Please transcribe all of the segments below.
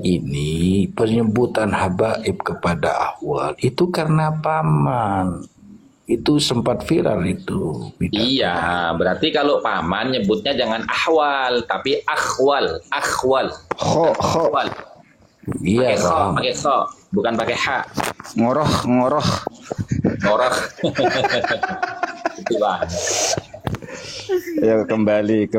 ini penyebutan habaib kepada ahwal itu karena paman. Itu sempat viral itu. Iya, berarti kalau paman nyebutnya jangan ahwal, tapi akhwal, akhwal. Akhwal. Iya, pakai kho, bukan pakai ha. Ngoroh. Ngoroh. Itu Bang. Ya kembali.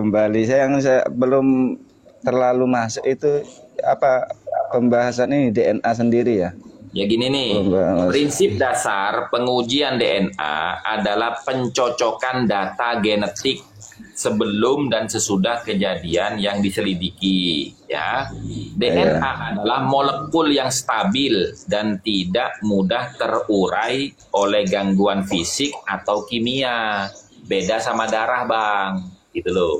Saya belum terlalu masuk itu apa pembahasan ini DNA sendiri ya. Ya gini nih, prinsip dasar pengujian DNA adalah pencocokan data genetik sebelum dan sesudah kejadian yang diselidiki. Ya, DNA adalah molekul yang stabil dan tidak mudah terurai oleh gangguan fisik atau kimia. Beda sama darah, Bang. Gitu loh.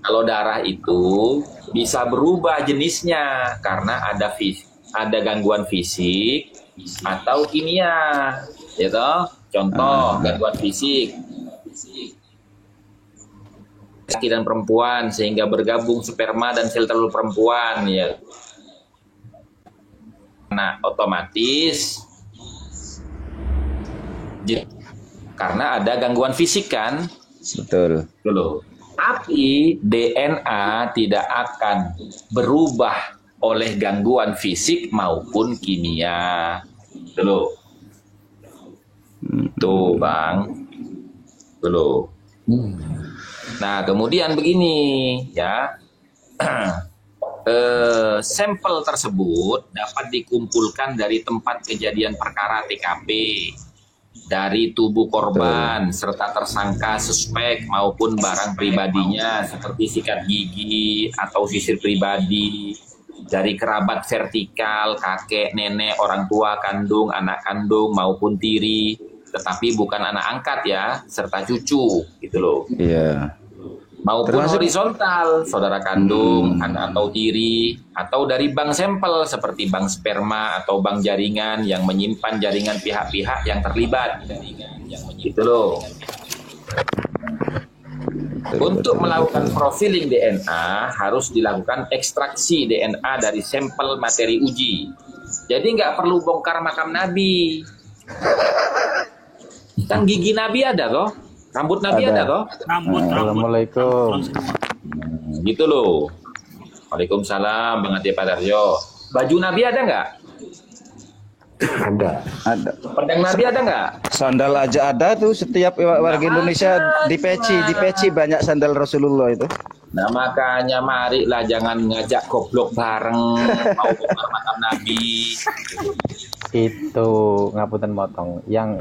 Kalau darah itu bisa berubah jenisnya karena ada gangguan fisik atau kimia, gitu. Contoh gangguan fisik, laki dan perempuan sehingga bergabung sperma dan sel telur perempuan, ya. Nah, otomatis karena ada gangguan fisik kan, Betul. dulu. Tapi DNA tidak akan berubah oleh gangguan fisik maupun kimia. Dulu. Tuh, Bang. Dulu. Nah, kemudian begini, ya. Sampel tersebut dapat dikumpulkan dari tempat kejadian perkara TKP, dari tubuh korban serta tersangka suspek maupun barang pribadinya seperti sikat gigi atau sisir pribadi, dari kerabat vertikal, kakek, nenek, orang tua kandung, anak kandung maupun tiri, tetapi bukan anak angkat ya, serta cucu, gitu loh. Iya. Maupun horizontal, saudara kandung, anak atau tiri, atau dari bank sampel seperti bank sperma atau bank jaringan yang menyimpan jaringan pihak-pihak yang terlibat, gitu loh. Untuk melakukan profiling DNA harus dilakukan ekstraksi DNA dari sampel materi uji. Jadi nggak perlu bongkar makam Nabi. Kan gigi Nabi ada toh, rambut Nabi ada toh. Assalamualaikum. Gitu loh. Waalaikumsalam, Bang Ati Pak Darjo. Baju Nabi ada nggak? Ada. Pedang Nabi ada nggak? Sandal aja ada tuh, setiap warga Indonesia di peci banyak sandal Rasulullah itu. Nah makanya marilah jangan ngajak goblok bareng mau bongkar makam Nabi. Itu ngapunten motong yang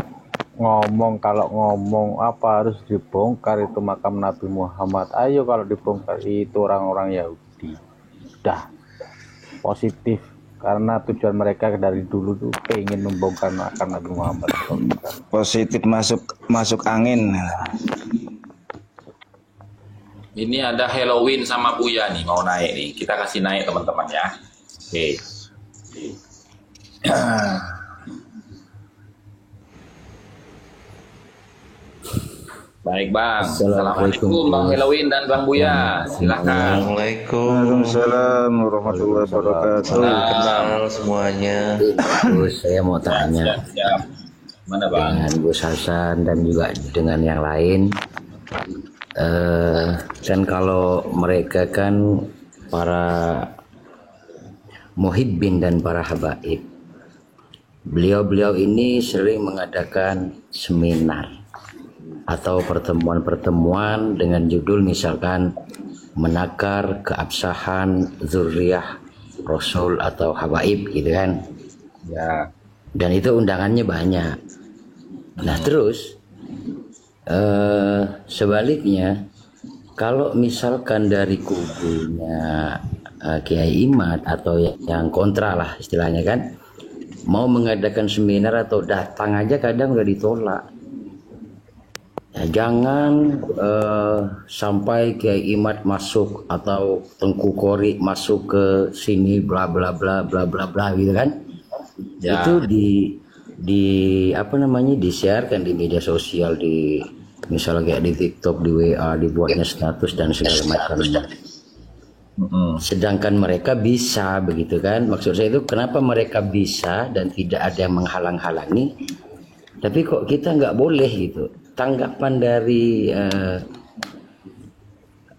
kalau ngomong apa harus dibongkar itu makam Nabi Muhammad. Ayo kalau dibongkar itu orang-orang Yahudi. Dah positif karena tujuan mereka dari dulu tuh pengen membongkar makam Nabi Muhammad. Positif masuk angin. Ini ada Halloween sama Buya nih mau naik nih. Kita kasih naik teman-teman ya. Oke. Baik Bang. Assalamualaikum Bang Halloween dan Bang Buya. Silakan. Waalaikumsalam warahmatullahi wabarakatuh. Kenal semuanya. Terus saya mau tanya Siap. Mana Bang? dengan Gus Hasan dan juga dengan yang lain. Dan kalau mereka kan para muhibbin dan para habaib, beliau ini sering mengadakan seminar atau pertemuan-pertemuan dengan judul misalkan menakar keabsahan zuriyah Rasul atau habaib gitu kan ya. Dan itu undangannya banyak. Nah terus sebaliknya kalau misalkan dari kubunya Kiai Imad atau yang kontra lah istilahnya kan, mau mengadakan seminar atau datang aja kadang udah ditolak. Ya, jangan sampai Kiai Imad masuk atau Tengku Kori masuk ke sini bla bla bla bla bla bla gitu kan. Ya. Itu di apa namanya di-sharekan di media sosial, di misalnya kayak di TikTok, di WA, dibuatnya status dan segala macam. Sedangkan mereka bisa, begitu kan? Maksud saya itu kenapa mereka bisa dan tidak ada yang menghalang-halangi, tapi kok kita nggak boleh gitu. Tanggapan dari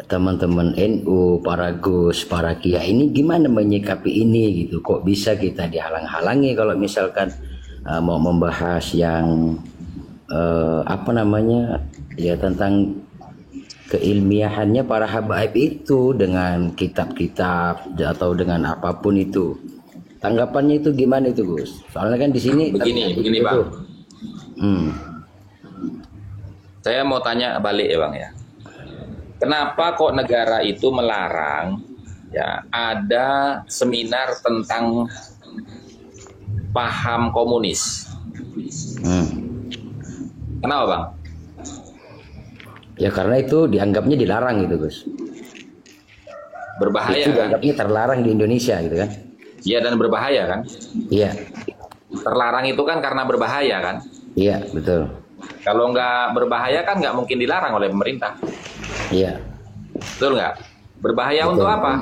teman-teman NU, para Gus, para Kiai ini gimana menyikapi ini gitu? Kok bisa kita dihalang-halangi kalau misalkan mau membahas yang ya tentang keilmiahannya para habaib itu dengan kitab-kitab atau dengan apapun itu. Tanggapannya itu gimana itu, Gus? Soalnya kan di sini begini Bang. Saya mau tanya balik ya Bang ya. Kenapa kok negara itu melarang ya ada seminar tentang paham komunis? Kenapa Bang? Ya karena itu dianggapnya dilarang gitu, Gus. Berbahaya itu kan? Dianggapnya terlarang di Indonesia gitu kan? Iya, dan berbahaya kan? Iya. Terlarang itu kan karena berbahaya kan? Iya, betul. Kalau nggak berbahaya kan nggak mungkin dilarang oleh pemerintah. Iya. Betul nggak? Berbahaya Betul. untuk apa?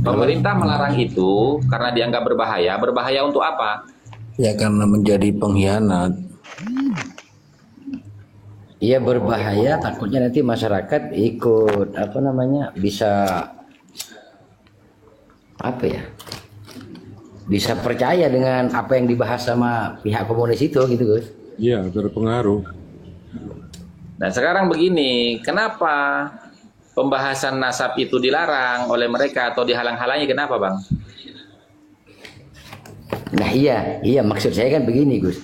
Pemerintah melarang itu karena dianggap berbahaya. Berbahaya untuk apa? Ya karena menjadi pengkhianat. Iya, berbahaya, takutnya nanti masyarakat ikut bisa bisa percaya dengan apa yang dibahas sama pihak komunis itu gitu, Gus. Iya, berpengaruh. Nah sekarang begini, kenapa pembahasan nasab itu dilarang oleh mereka atau dihalang-halangi? Kenapa Bang? Nah iya maksud saya kan begini, Gus.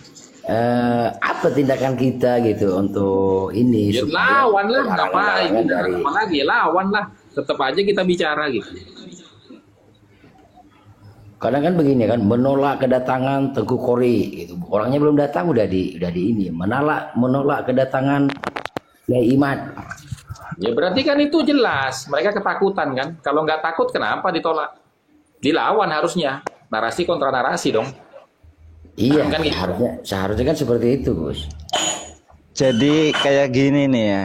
Apa tindakan kita gitu untuk ini? Ya, lawan lah, ngapain? Apa lagi? Lawan lah. Tetap aja kita bicara gitu. Kadang kan begini kan, menolak kedatangan Tengku Kori gitu. Orangnya belum datang udah di ini. Menolak kedatangan Kiai Imad. Ya berarti kan itu jelas. Mereka ketakutan kan. Kalau nggak takut kenapa ditolak? Dilawan harusnya. Narasi kontra narasi dong. Iya, kan gitu. seharusnya kan seperti itu, Gus. Jadi kayak gini nih ya,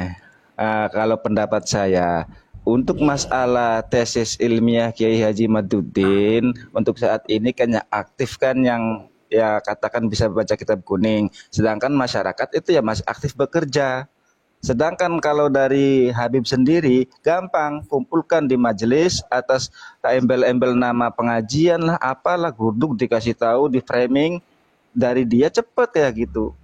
kalau pendapat saya, untuk masalah tesis ilmiah Kiai Haji Maduddin untuk saat ini kan yang aktif kan yang ya katakan bisa baca kitab kuning, sedangkan masyarakat itu ya masih aktif bekerja. Sedangkan kalau dari Habib sendiri gampang, kumpulkan di majelis atas embel-embel nama pengajian lah, apalah, guduk dikasih tahu, di framing dari dia cepet kayak gitu.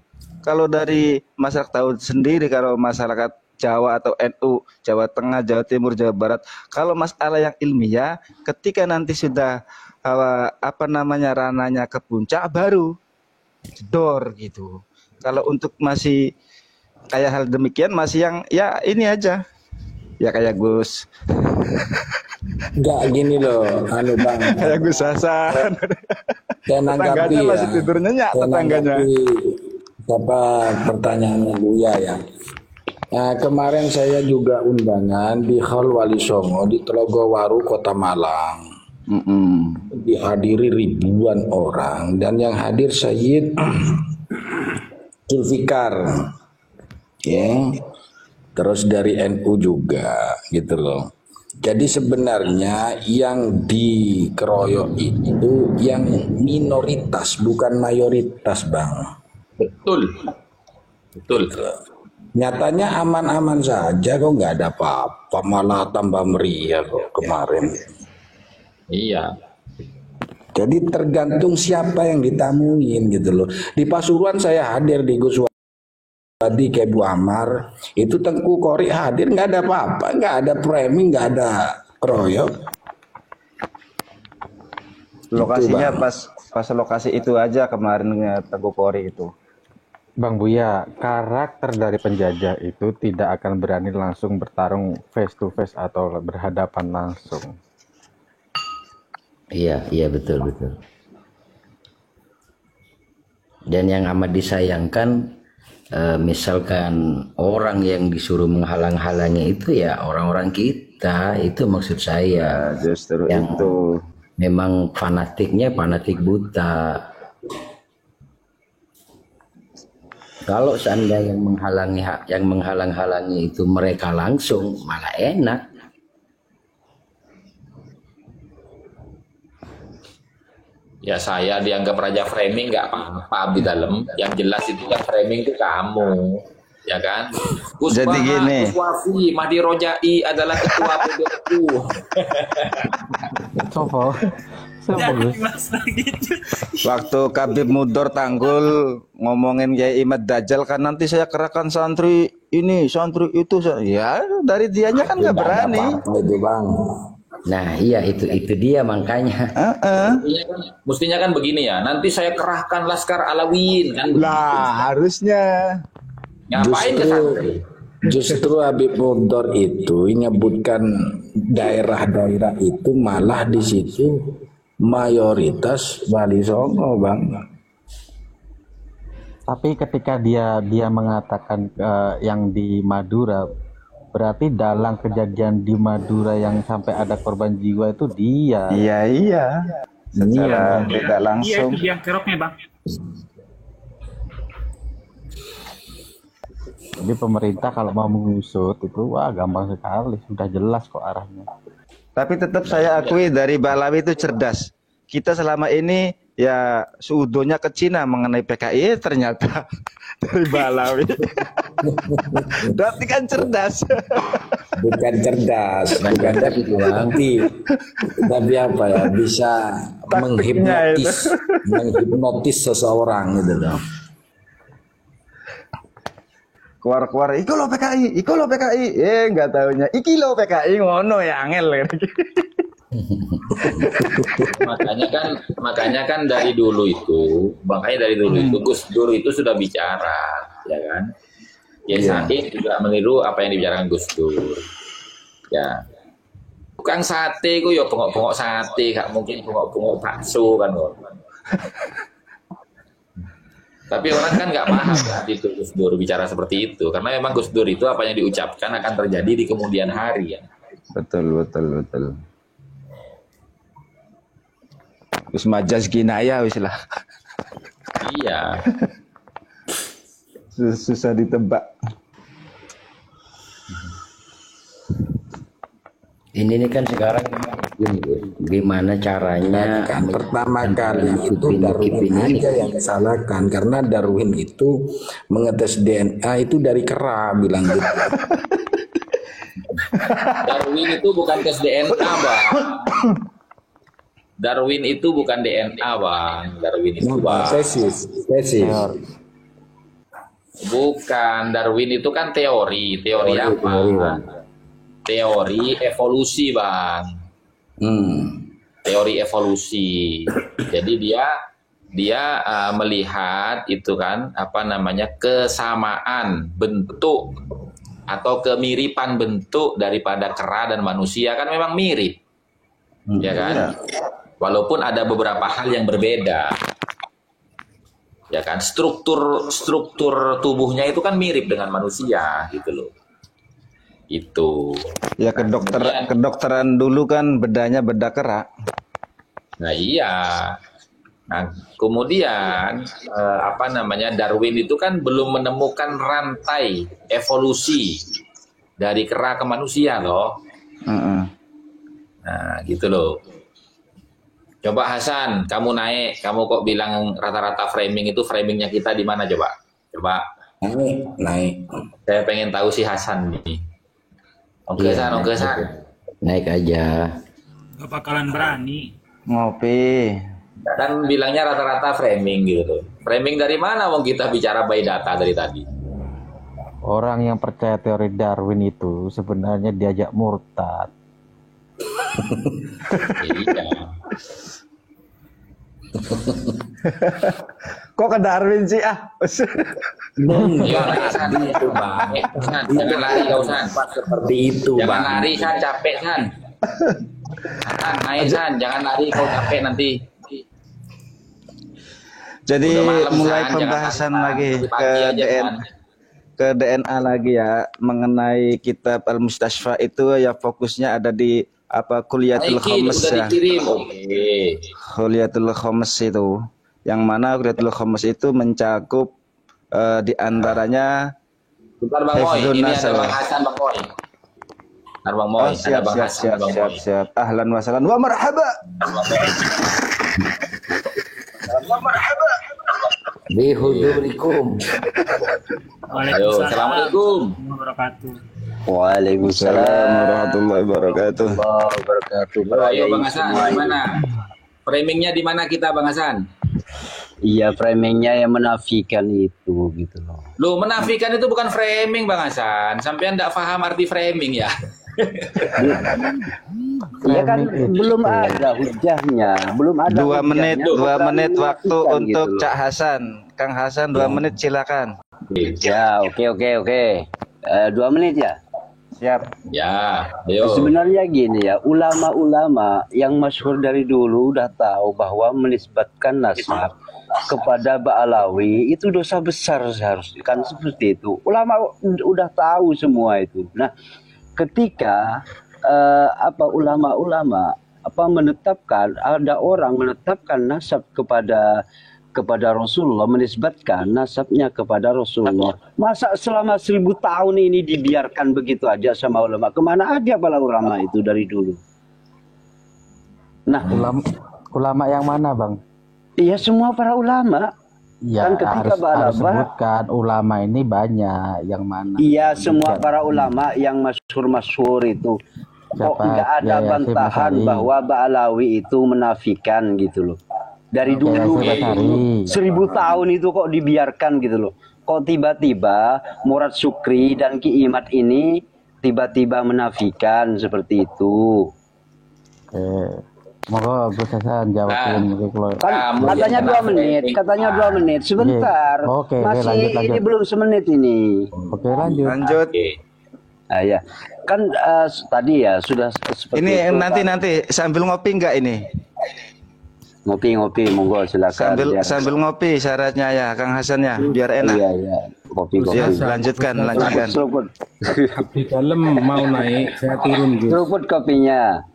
Kalau dari masyarakat tahu sendiri, kalau masyarakat Jawa atau NU, Jawa Tengah, Jawa Timur, Jawa Barat, kalau masalah yang ilmiah, ketika nanti sudah ranahnya ke puncak baru jedor gitu. Kalau untuk masih kayak hal demikian masih yang ya ini aja. Ya kayak Gus. Enggak gini loh, Bang. Kayak Gus Hasan. Tetangganya masih tidur nyenyak tetangganya. Pertanyaannya Buya ya. Nah, kemarin saya juga undangan di Hall Wali Songo di Telogowaru, Kota Malang. Dihadiri ribuan orang dan yang hadir Sayyid Zulfikar, ya, terus dari NU juga, gitu loh. Jadi sebenarnya yang dikeroyok itu yang minoritas, bukan mayoritas, Bang. Betul. Nyatanya aman-aman saja kok, nggak ada apa-apa, malah tambah meriah kok kemarin. Iya. Jadi tergantung siapa yang ditamuin gitu loh. Di Pasuruan saya hadir di Gus Wadi kayak Bu Amar, itu Tengku Kori hadir, nggak ada apa-apa, nggak ada framing, nggak ada keroyok. Lokasinya pas lokasi itu aja kemarin Tengku Kori itu. Bang Buya, karakter dari penjajah itu tidak akan berani langsung bertarung face to face atau berhadapan langsung. Iya betul. Dan yang amat disayangkan, misalkan orang yang disuruh menghalang-halangi itu ya orang-orang kita, itu maksud saya. Justru yang itu memang fanatik buta. Kalau seandainya yang menghalang-halangi itu mereka langsung, malah enak. Ya saya dianggap raja framing nggak apa-apa di dalam. Yang jelas itu kan framing itu kamu, ya kan? Jadi gini. Kuswafi Mahdi Rojai adalah ketua PBNU. Coba. Waktu Kabib Mudor Tanggul ngomongin Kiai Imad Dajjal kan nanti saya kerahkan santri ini, santri itu. Ya dari dianya kan nggak berani. Apa itu Bang? Nah iya itu dia makanya. Mestinya kan begini ya. Nanti saya kerahkan Laskar Alawin kan. Lah harusnya. Ngapain ke santri? Justru Habib Mudor itu menyebutkan daerah-daerah itu malah di situ mayoritas Wali Songo Bang. Tapi ketika dia mengatakan yang di Madura, berarti dalam kejadian di Madura yang sampai ada korban jiwa itu dia. Iya. Secara tidak langsung. Iya, itu biang keroknya, Bang. Jadi pemerintah kalau mau mengusut itu wah gampang sekali, sudah jelas kok arahnya. Tapi tetap saya akui dari Balawi itu cerdas. Kita selama ini ya suudonya ke Cina mengenai PKI, ternyata dari Balawi. Berarti kan cerdas. Bukan cerdas, bukan tapi apa ya, bisa menghipnotis seseorang gitu loh. Keluar-keluar, iko lo PKI, nggak taunya, iki lo PKI ngono ya angel. makanya kan dari dulu itu Gus Dur itu sudah bicara, ya kan? Ya Said juga meniru apa yang dibicarakan Gus Dur. Ya, tukang sate ku ya bengok-bengok sate, gak mungkin bengok-bengok bakso kan kok. Tapi orang kan nggak paham kan itu Gus Dur bicara seperti itu, karena memang Gus Dur itu apa yang diucapkan akan terjadi di kemudian hari ya. Betul. Wis majas ginaya wis lah. Iya. Susah ditebak. Ini kan sekarang gimana caranya Kan pertama kali itu Darwin aja yang disalahkan, karena Darwin itu mengetes DNA itu dari kera, bilang gitu. Darwin itu bukan tes DNA, Bang. Darwin itu bukan DNA, Bang. Darwin itu, Bang. Tesis. Bukan, Darwin itu kan teori. Teori apa? Teori evolusi, Bang. Teori evolusi. Jadi dia melihat itu kan apa namanya kesamaan bentuk atau kemiripan bentuk daripada kera dan manusia kan memang mirip. Ya kan? Walaupun ada beberapa hal yang berbeda. Ya kan? Struktur tubuhnya itu kan mirip dengan manusia gitu loh. Itu. Ya kedokteran dulu kan bedanya beda kera. Nah iya. Nah kemudian apa namanya Darwin itu kan belum menemukan rantai evolusi dari kera ke manusia loh. Nah gitu loh. Coba Hasan, kamu naik, kamu kok bilang rata-rata framing itu framingnya kita di mana coba? Coba. Naik. Saya pengen tahu si Hasan nih. Oke San. naik aja. Gak bakalan berani. Ngopi. Kan bilangnya rata-rata framing gitu. Framing dari mana wong kita bicara by data dari tadi? Orang yang percaya teori Darwin itu sebenarnya diajak murtad. Iya. Kok ke Darwin sih Iya, San, itu Bang. San, jangan lari kau San. Seperti itu, Jangan Bang. lari San, capek San. San, naik San, jangan lari kau capek nanti. Jadi Udah malam, mulai San, pembahasan jangan lagi pagi aja, San. ke DNA lagi ya mengenai kitab Al-Mustasfa itu ya fokusnya ada di apa Kuliyatul Khamis udah ya. dikirim. Oke. Kuliyatul Khamis itu yang mana Kuliyatul Khamis itu mencakup Di antaranya Bentar Bang Moy, Hifdzun ini ada Nasl. Bang Hasan Bang Moy. Bentar Bang Moy, Oh, ada siap, Bang siap, Hasan, siap, Bang siap, Moy. siap. Ahlan wa sahlan wa marhaba. Bihudurikum. Ayo, Assalamualaikum. Wabarakatuh. Waalaikumsalam Warahmatullahi wabarakatuh. wabarakatuh. Ayo Bang Hasan, gimana? Framingnya di mana kita Bang Hasan? Iya, framingnya yang menafikan itu gitu loh. Loh, menafikan itu bukan framing Bang Hasan. Sampean enggak paham arti framing ya? Iya kan belum ada hujahnya, belum ada. 2 menit, hujahnya, 2 menit menafikan waktu gitu untuk loh. Cak Hasan. Kang Hasan 2 menit silakan. Ya, oke. 2 menit ya. Siap. Ya, ayo. Sebenarnya gini ya, ulama-ulama yang masyhur dari dulu udah tahu bahwa menisbatkan nasab kepada Ba'alawi itu dosa besar seharusnya kan seperti itu. Ulama udah tahu semua itu. Nah, ketika ulama-ulama menetapkan, ada orang menetapkan nasab kepada Rasulullah, menisbatkan nasabnya kepada Rasulullah. Masa selama 1000 tahun ini dibiarkan begitu aja sama ulama? Kemana aja para ulama itu dari dulu? Nah, Ulama yang mana, Bang? iya semua para ulama. Ya, Kan ketika harus Ba'alabah, sebutkan ulama ini banyak yang mana. iya semua para ulama yang masyhur itu. Kok Siapa? nggak ada Yahya bantahan Syibasari. bahwa Ba'alawi itu menafikan gitu loh. Dari Yahya dulu Syibasari. 1000 tahun itu kok dibiarkan gitu loh. Kok tiba-tiba Murad Syukri dan Ki Imad ini tiba-tiba menafikan seperti itu. Monggo Gus Hasan jawabin kalau Kan Kamu katanya yang 2 kena menit, framing. katanya 2 menit. Sebentar. Oke, Masih lanjut. ini belum semenit ini. Oke, lanjut. Lanjut. Oke. Ah ya. Kan tadi ya sudah seperti Ini itu, nanti sambil ngopi enggak ini? ngopi monggo silakan. Sambil ngopi syaratnya ya Kang Hasan ya, biar enak. Iya. Kopi. Ya, lanjutkan. Seruput. Di dalam mau naik, saya turun Gus. Seruput kopinya.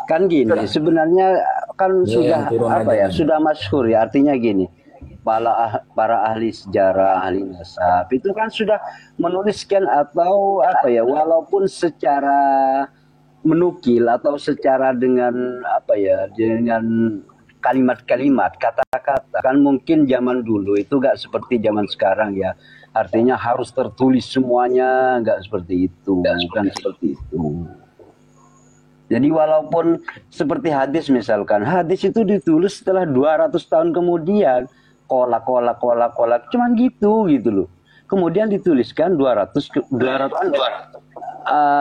Kan gini, sebenarnya kan sudah sudah masyhur ya, artinya gini. Para ahli sejarah, ahli nasab itu kan sudah menuliskan atau walaupun secara menukil atau secara dengan dengan kalimat-kalimat, kata-kata, kan mungkin zaman dulu itu nggak seperti zaman sekarang ya, artinya harus tertulis semuanya, nggak seperti itu, bukan seperti itu. Jadi walaupun seperti hadis misalkan, hadis itu ditulis setelah 200 tahun kemudian, kolak, cuman gitu loh. Kemudian dituliskan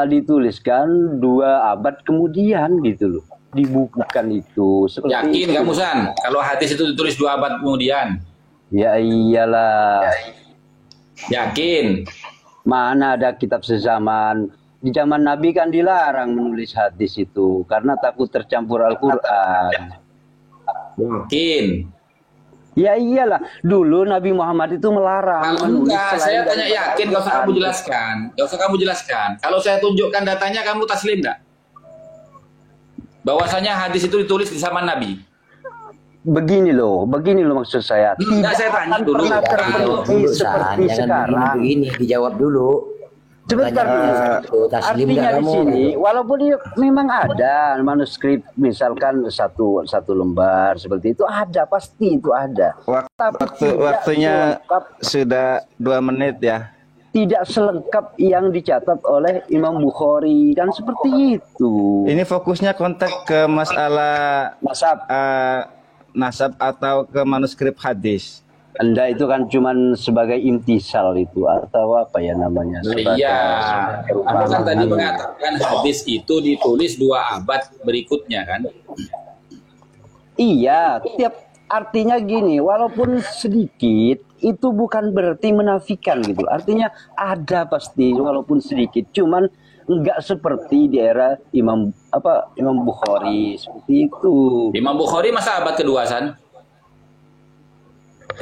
dituliskan 2 abad kemudian gitu loh. Dibukukan itu seperti Yakin itu. kamu San kalau hadis itu ditulis 2 abad kemudian? Ya iyalah. Yakin? Mana ada kitab sezaman. Di zaman Nabi kan dilarang menulis hadis itu karena takut tercampur Al-Qur'an. Yakin? Ya iyalah, dulu Nabi Muhammad itu melarang menulis Enggak, saya selain tanya dari yakin, gak usah kamu Al-Qur'an. jelaskan. Gak usah kamu jelaskan. Kalau saya tunjukkan datanya, kamu taslim enggak? Bahwasanya hadis itu ditulis di zaman Nabi. Begini loh maksud saya. Enggak, saya tanya akan dulu. pernah terbukti seperti sekarang. Begini dijawab dulu. Sebentar dulu. Taslim Artinya nggak di kamu? sini, walaupun memang ada manuskrip, misalkan satu lembar seperti itu ada, pasti itu ada. Waktunya sudah 2 menit ya. Tidak selengkap yang dicatat oleh Imam Bukhari dan seperti itu. Ini fokusnya kontak ke masalah nasab atau ke manuskrip hadis. Anda itu kan cuman sebagai intisal itu atau apa ya namanya? Iya. Anda kan tadi mengatakan hadis itu ditulis 2 abad berikutnya kan? Iya, artinya gini, walaupun sedikit itu bukan berarti menafikan gitu. Artinya ada pasti walaupun sedikit, cuman enggak seperti di era Imam Bukhari seperti itu. Imam Bukhari masa abad kedua San?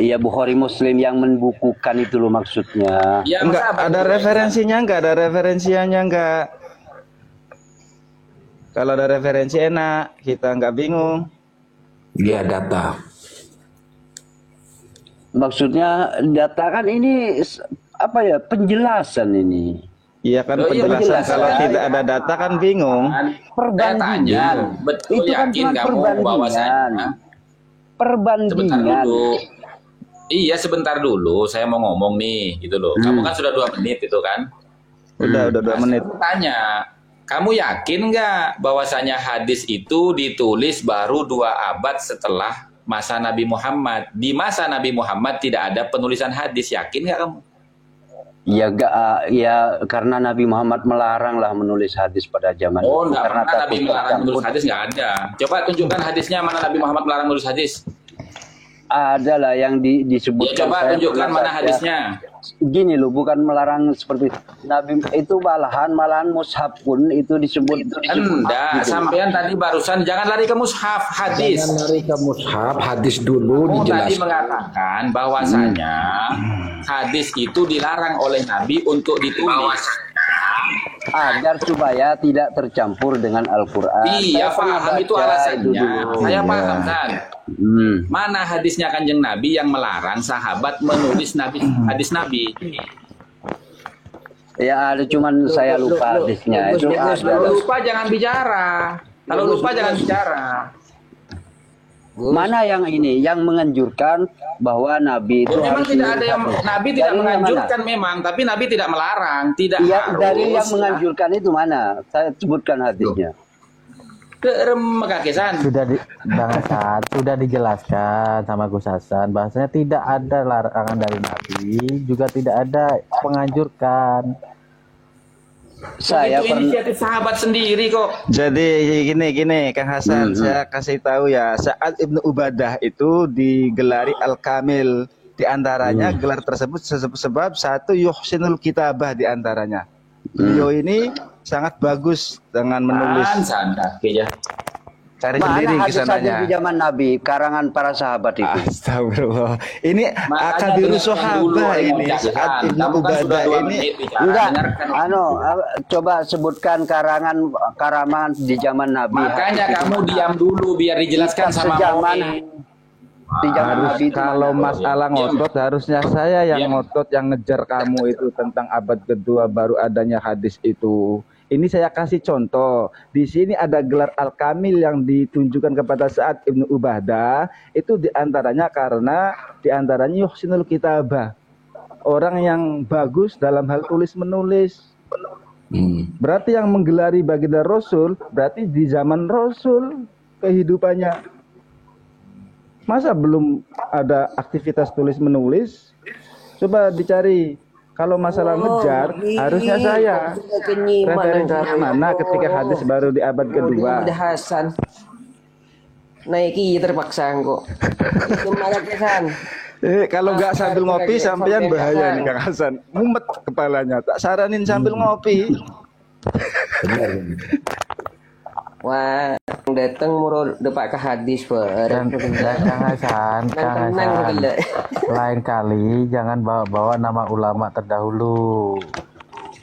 Iya, Bukhari Muslim yang membukukan itu loh maksudnya. Ya, Enggak ada referensinya, enggak. Kalau ada referensi enak, kita enggak bingung. Dia data. Maksudnya data kan ini apa ya, penjelasan ini. Iya kan Loh, iya, penjelasan, kalau penjelasan. tidak ada data kan bingung. Saya tanya, betul Itu kan yakin cuma kamu perbandingan. bahwasanya? Sebentar Perbandingan. dulu. Iya, sebentar dulu. Saya mau ngomong nih, gitu loh. Kamu kan sudah 2 menit itu kan? Udah 2 menit. Saya tanya, kamu yakin nggak bahwasanya hadis itu ditulis baru 2 abad setelah masa Nabi Muhammad? Di masa Nabi Muhammad tidak ada penulisan hadis. Yakin nggak kamu? Ya karena Nabi Muhammad melarang lah menulis hadis pada zaman Oh, itu nggak karena pernah Nabi takut melarang tercampur. menulis hadis, nggak ada. Coba tunjukkan hadisnya, mana Nabi Muhammad melarang menulis hadis. Ada lah yang Ya, disebutkan. coba Saya tunjukkan pernah mana baca. hadisnya. Gini loh, bukan melarang seperti Nabi itu, malahan mushaf pun itu disebut. Enggak, sampean tadi barusan jangan lari ke mushaf, hadis. Jangan lari ke mushaf, hadis dulu Kamu tadi dijelaskan. mengatakan bahwasanya hadis itu dilarang oleh Nabi untuk ditulis. Agar supaya tidak tercampur dengan Al-Quran. Iya, Saya pernah paham itu baca alasannya. dulu. Saya Iya. paham, San. Mana hadisnya Kanjeng Nabi yang melarang sahabat menulis hadis Nabi? Ya ada, cuman saya lupa hadisnya. Itu ada. Kalau lupa jangan bicara. Kalau lupa jangan bicara. Mana yang ini yang menganjurkan bahwa Nabi itu Memang harus tidak ada yang menulis hadis? Nabi tidak Dari yang menganjurkan mana? memang, tapi Nabi tidak melarang, tidak Iya, harus. dari yang menganjurkan itu mana? Saya sebutkan hadisnya. Keremegakesan. Bang Hasan, sudah dijelaskan sama Gus Hasan bahasanya tidak ada larangan dari Nabi, juga tidak ada menganjurkan. Saya Itu pernah inisiatif sahabat sendiri kok. Jadi gini Kang Hasan, saya kasih tahu ya, saat Ibnu Ubadah itu digelari Al-Kamil, di antaranya gelar tersebut sebab satu yuhsinul kitabah di antaranya. Beliau ini sangat bagus dengan menulis. Ya. Cari mana sendiri hadis-hadis kesananya. di zaman Nabi, karangan para sahabat itu. Astagfirullah. Ini Makanya akabiru dengarkan dulu, sahabat ini. Kang Saat Hasan. Ibnu Kamu kan sudah Ubadah 2 ini menit bicara. Enggak, Dengarkan. coba sebutkan karangan di zaman Nabi. Makanya kamu diam dulu biar dijelaskan Kita sama sejaman Momi. di zaman harus, Nabi itu kalau mana? masalah ngotot harusnya saya yang Diam. ngotot, yang ngejar kamu itu tentang abad kedua baru adanya hadis itu. Ini saya kasih contoh. Di sini ada gelar Al-Kamil yang ditunjukkan kepada saat Ibnu Ubadah itu diantaranya karena diantaranya yuhsinul kitabah, orang yang bagus dalam hal tulis menulis. Berarti yang menggelari baginda Rasul berarti di zaman Rasul kehidupannya. Masa belum ada aktivitas tulis menulis? Coba dicari. Kalau masalah ngejar, harusnya saya. Referensinya mana ketika hadis baru di abad kedua? Hasan. Naiki terpaksa kok. Gimana Hasan? Kalau nggak sambil ngopi, sampean bahaya nih Kang Hasan. Mumet kepalanya. Tak saranin sambil ngopi. Wah, datang murul depak ke hadis Dan Kang Hasan, lain kali jangan bawa-bawa nama ulama terdahulu.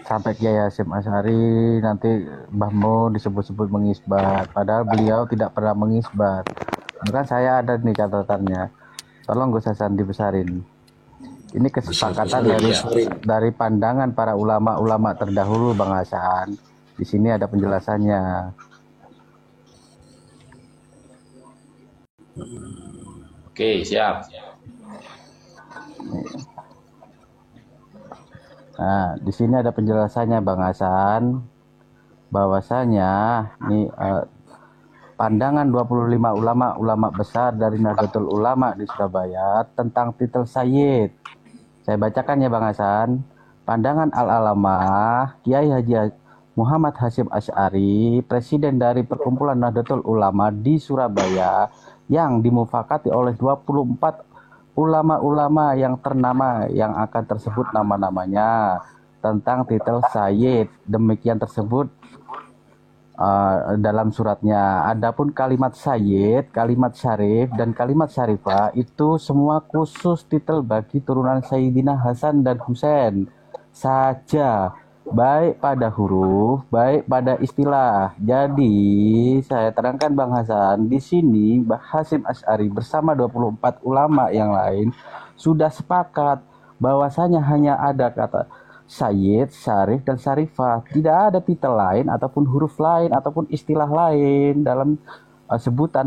Sampai Kiai Hasyim Asy'ari nanti Mbah Mun disebut-sebut mengisbat, padahal beliau tidak pernah mengisbat. Bukan saya ada nih catatannya. Tolong Gus Hasan dibesarin. Ini kesepakatan dari pandangan para ulama-ulama terdahulu, Bang Hasan. Di sini ada penjelasannya. Oke, siap. Nah, di sini ada penjelasannya Bang Hasan, bahwasanya nih pandangan 25 ulama besar dari Nahdlatul Ulama di Surabaya tentang titel Sayyid. Saya bacakan ya Bang Hasan. Pandangan Al-Alamah Kiai Haji Muhammad Hasyim Asy'ari, presiden dari Perkumpulan Nahdlatul Ulama di Surabaya, yang dimufakati oleh 24 ulama-ulama yang ternama yang akan tersebut nama-namanya tentang titel Sayyid. Demikian tersebut dalam suratnya. Adapun kalimat Sayyid, kalimat Syarif, dan kalimat Syarifah itu semua khusus titel bagi turunan Sayyidina Hasan dan Husain saja, baik pada huruf, baik pada istilah. Jadi saya terangkan Bang Hasan, di sini Mbah Hasyim Asy'ari bersama 24 ulama yang lain sudah sepakat bahwasanya hanya ada kata Sayyid, Syarif, dan Syarifah. Tidak ada titel lain ataupun huruf lain ataupun istilah lain dalam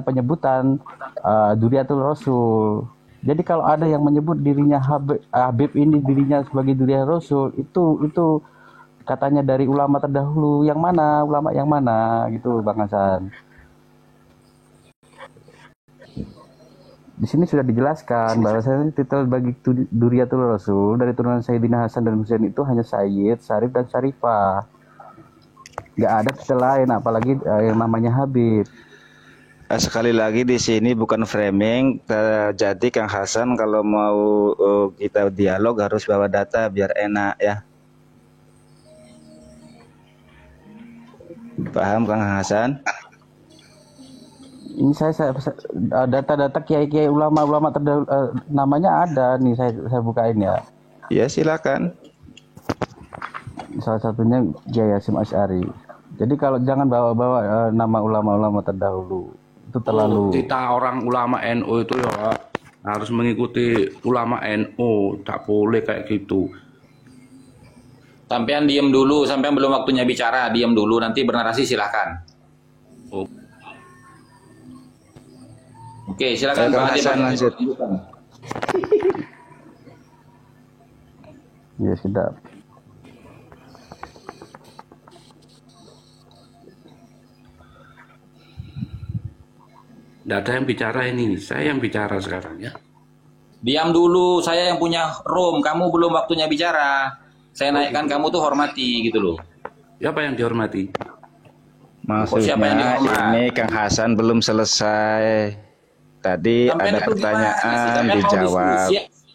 penyebutan Duriyatul Rasul. Jadi kalau ada yang menyebut dirinya Habib ini dirinya sebagai Duriyatul Rasul, itu katanya dari ulama terdahulu. Yang mana? Ulama yang mana? Gitu Bang Hasan. Di sini sudah dijelaskan bahwasanya titel bagi Duriyatul Rasul dari turunan Sayyidina Hasan dan Husain itu hanya Sayyid, Syarif, dan Syarifah. Nggak ada titel lain, apalagi yang namanya Habib. Sekali lagi di sini bukan framing, jadi Kang Hasan kalau mau kita dialog harus bawa data biar enak ya. Paham Kang Hasan? Ini saya data-data kiai-kiai ulama-ulama terdahulu namanya ada nih, saya bukain ya. Ya silakan. Salah satunya Kiai Hasyim Asy'ari. Jadi kalau jangan bawa-bawa nama ulama-ulama terdahulu. Itu terlalu. Kita orang ulama NU itu ya harus mengikuti ulama NU, tak boleh kayak gitu. Sampean diem dulu, sampean belum waktunya bicara, diem dulu, nanti bernarasi silakan. Oke, silakan Pak Hasan lanjut. Ya sudah. Tidak ada yang bicara ini, saya yang bicara sekarang ya. Diam dulu, saya yang punya room, kamu belum waktunya bicara. Saya naikkan kamu tuh hormati gitu loh. Siapa yang dihormati? Maksudnya siapa yang dihormati? ini Kang Hasan belum selesai. Tadi Sampean ada itu pertanyaan gimana? dijawab.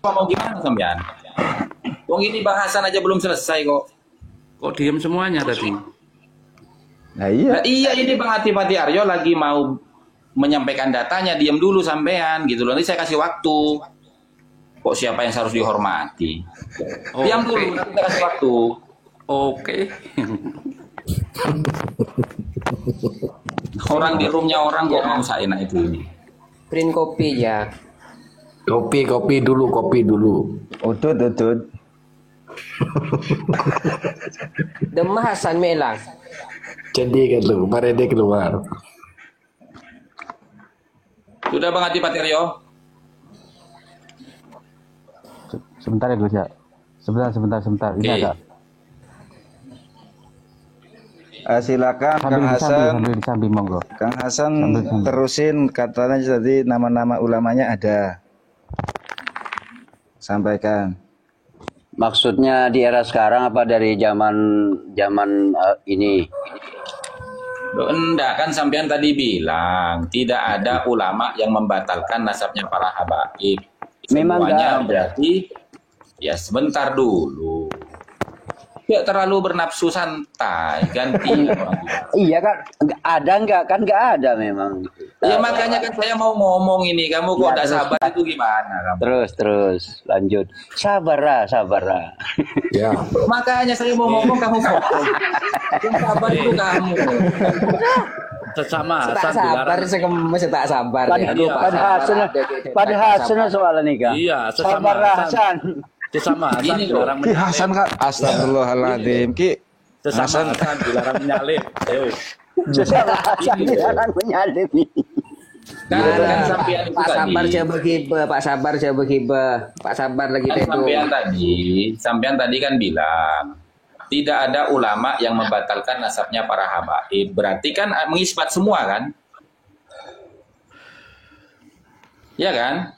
Mau gimana sampean? Wong ini bahasan aja belum selesai kok. Kok diem semuanya tadi? Nah iya. Nah, iya ini Bang Hati Aryo lagi mau menyampaikan datanya, diam dulu sampean gitu loh. Nanti saya kasih waktu. Kok siapa yang harus dihormati? Diam dulu, nanti saya kasih waktu. Oke. Orang di roomnya orang kok mau saya itu ini. Print kopi ya. Kopi dulu. Udut. Demah Hasan Melang. Jadi kan lu, Parede keluar. Sudah Bang Hati Aryo? Sebentar ya Gus ya. Sebentar. Ini agak. Silakan Kang Hasan. Sambil monggo. Kang Hasan terusin katanya tadi nama-nama ulamanya ada. Sampaikan. Maksudnya di era sekarang apa dari zaman ini? Enggak kan sampean tadi bilang tidak ada ulama yang membatalkan nasabnya para habaib. Memang Semuanya enggak ada. berarti ya sebentar dulu. Ya terlalu bernafsu santai, ganti. Iya kan, ada enggak? Kan enggak ada memang. Ya makanya kan saya mau ngomong ini, kamu kok enggak sabar itu gimana kamu? Terus lanjut. Sabar lah. Ya. Makanya saya mau ngomong kamu potong. Yang sabar itu kamu. Sesama Tak Hasan sabar, dilarang. tak sabar. Pada Hasan soal nikah. Iya, sesama Sabar lah Hasan. Sesama Hasan Gini loh. dilarang Ki Hasan Kak. Astagfirullahaladzim Ki. Sesama Hasan dilarang menyalip. Ayo. Sesama Hasan dilarang menyalip. Kan sampean itu Pak Sabar tadi. coba kiba, Pak Sabar coba kiba, Pak Sabar lagi Kan itu. sampean tadi kan bilang tidak ada ulama yang membatalkan nasabnya para habaib. Berarti kan mengisbat semua kan? Ya kan?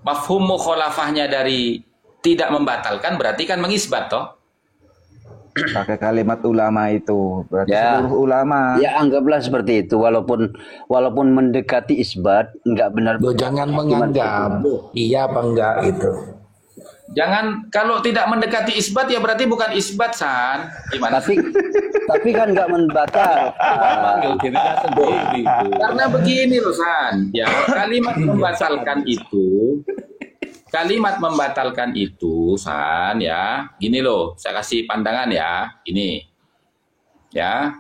Mafhum mukhalafahnya dari tidak membatalkan berarti kan mengisbat toh? Pakai kalimat ulama itu berarti Ya. seluruh ulama. Ya anggaplah seperti itu, walaupun mendekati isbat enggak benar. Loh, jangan menganggap iya apa enggak gitu. Jangan, kalau tidak mendekati isbat ya berarti bukan isbat San. Gimana? Tapi kan enggak membatal. Panggil dirinya sendiri. Karena begini loh San, ya kalimat membatalkan itu San ya, gini loh, saya kasih pandangan ya, ini ya,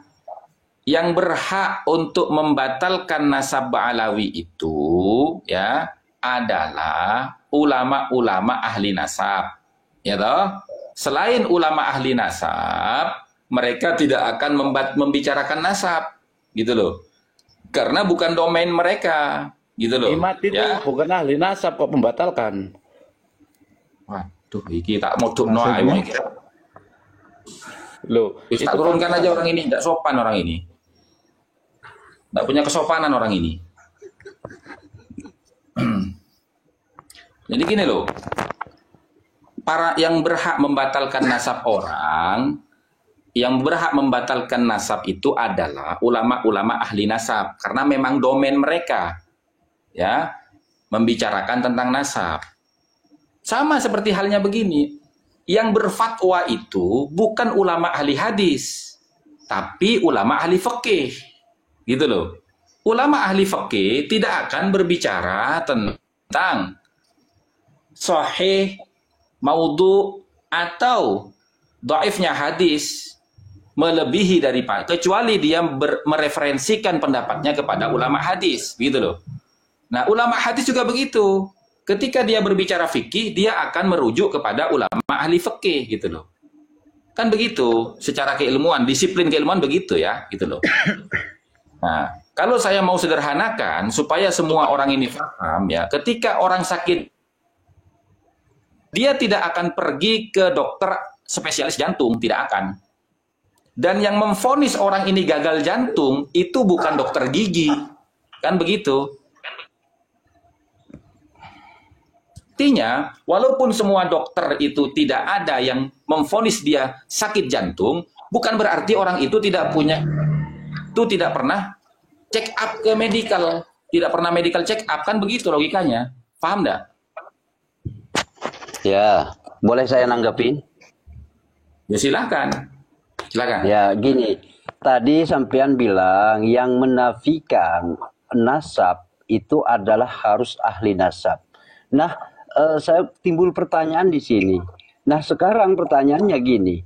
yang berhak untuk membatalkan nasab Alawi itu ya adalah ulama-ulama ahli nasab. Ya toh? Selain ulama ahli nasab, mereka tidak akan membicarakan nasab, gitu loh. Karena bukan domain mereka, gitu loh. Imat itu bukan ahli nasab kok membatalkan. Waduh, iki tak modokno ae wong iki. Loh, itu tak turunkan aja orang ini, tidak sopan orang ini. Tidak punya kesopanan orang ini. Jadi gini loh, para yang berhak membatalkan nasab orang, yang berhak membatalkan nasab itu adalah ulama-ulama ahli nasab, karena memang domain mereka, ya, membicarakan tentang nasab. Sama seperti halnya begini, yang berfatwa itu bukan ulama ahli hadis, tapi ulama ahli fikih, gitu loh. Ulama ahli fikih tidak akan berbicara tentang sahih, maudhu, atau dhaifnya hadis melebihi daripada, kecuali dia mereferensikan pendapatnya kepada ulama hadis, gitu loh. Nah, ulama hadis juga begitu. Ketika dia berbicara fikih, dia akan merujuk kepada ulama ahli fikih, gitu loh. Kan begitu, secara keilmuan, disiplin keilmuan begitu ya, gitu loh. Nah, kalau saya mau sederhanakan supaya semua orang ini paham ya, ketika orang sakit, dia tidak akan pergi ke dokter spesialis jantung, tidak akan. Dan yang memvonis orang ini gagal jantung itu bukan dokter gigi, kan begitu? Artinya, walaupun semua dokter itu tidak ada yang memvonis dia sakit jantung, bukan berarti orang itu tidak pernah check up ke medical, tidak pernah medical check up, kan begitu logikanya, paham nggak? Ya, boleh saya nanggepin? Ya silakan. Silakan. Ya, gini. Tadi sampean bilang yang menafikan nasab itu adalah harus ahli nasab. Nah, saya timbul pertanyaan di sini. Nah, sekarang pertanyaannya gini.